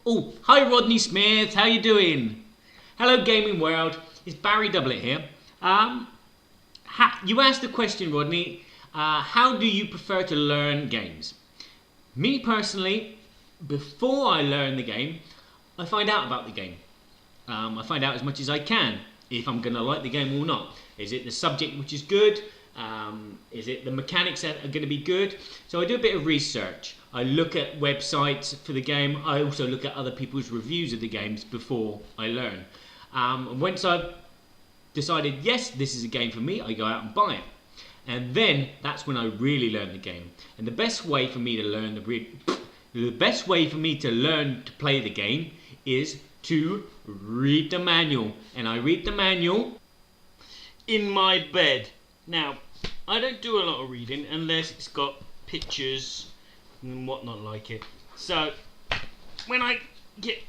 Oh, hi Rodney Smith, how you doing? Hello gaming world, it's Barry Doublet here. You asked the question, Rodney, how do you prefer to learn games? Me personally, before I learn the game, I find out about the game. I find out as much as I can if I'm going to like the game or not. Is it the subject which is good? Is it the mechanics that are going to be good? So I do a bit of research. I look at websites for the game. I also look at other people's reviews of the games before I learn. Once I've decided, yes, this is a game for me, I go out and buy it. And then that's when I really learn the game. And the best way for me to learn to play the game is to read the manual. And I read the manual in my bed. Now, I don't do a lot of reading unless it's got pictures and whatnot like it. So, when I get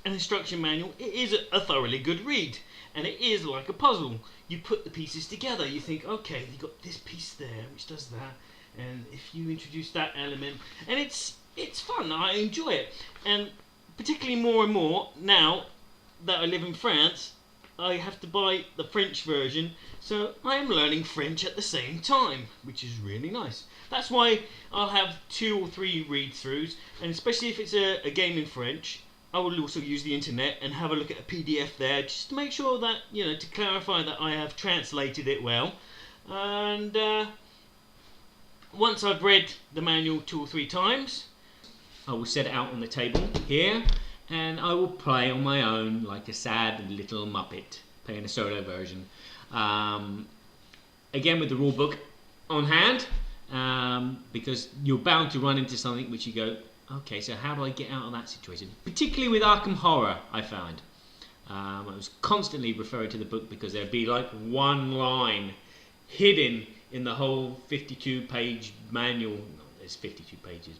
an instruction manual, it is a thoroughly good read. And it is like a puzzle. You put the pieces together. You think, okay, you got this piece there, which does that. And if you introduce that element, and it's fun. I enjoy it. And particularly more and more now that I live in France, I have to buy the French version, so I am learning French at the same time, which is really nice. That's why I'll have 2 or 3 read-throughs, and especially if it's a game in French, I will also use the internet and have a look at a PDF there, just to make sure that, to clarify that I have translated it well. And once I've read the manual 2 or 3 times, I will set it out on the table here, and I will play on my own like a sad little muppet, playing a solo version. Again with the rule book on hand, because you're bound to run into something which you go, okay, so how do I get out of that situation? Particularly with Arkham Horror, I found. I was constantly referring to the book because there'd be like one line hidden in the whole 52-page manual. There's 52 pages,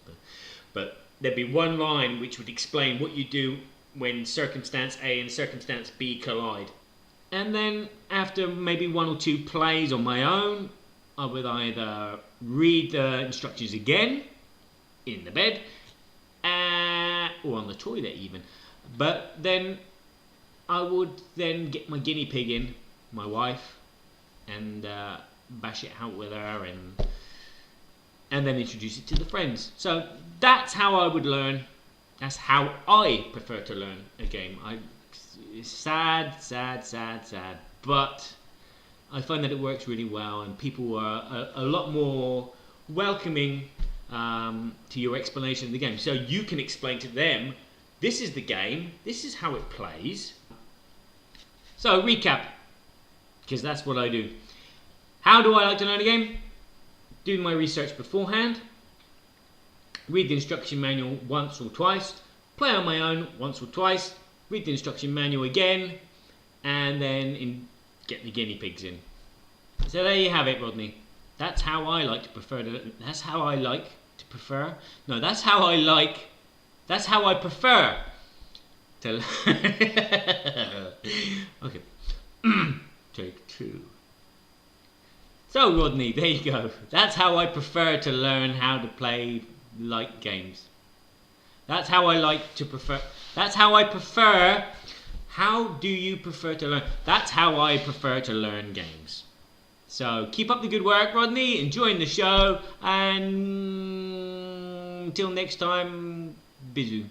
but there'd be one line which would explain what you do when circumstance A and circumstance B collide. And then after maybe 1 or 2 plays on my own, I would either read the instructions again in the bed, or on the toilet even. But then I would then get my guinea pig in, my wife, and bash it out with her, and then introduce it to the friends. So that's how I would learn. That's how I prefer to learn a game. It's sad, but I find that it works really well, and people are a lot more welcoming to your explanation of the game. So you can explain to them, this is the game, this is how it plays. So recap, because that's what I do. How do I like to learn a game? Do my research beforehand, read the instruction manual once or twice, play on my own once or twice, read the instruction manual again, and then get the guinea pigs in. So there you have it, Rodney. That's how I like to prefer to. That's how I like to prefer. No, that's how I like. That's how I prefer to. Okay. Take 2. So Rodney, there you go. That's how I prefer to learn how to play light games. That's how I like to prefer. That's how I prefer. How do you prefer to learn? That's how I prefer to learn games. So keep up the good work, Rodney. Enjoying the show, and until next time, bisous.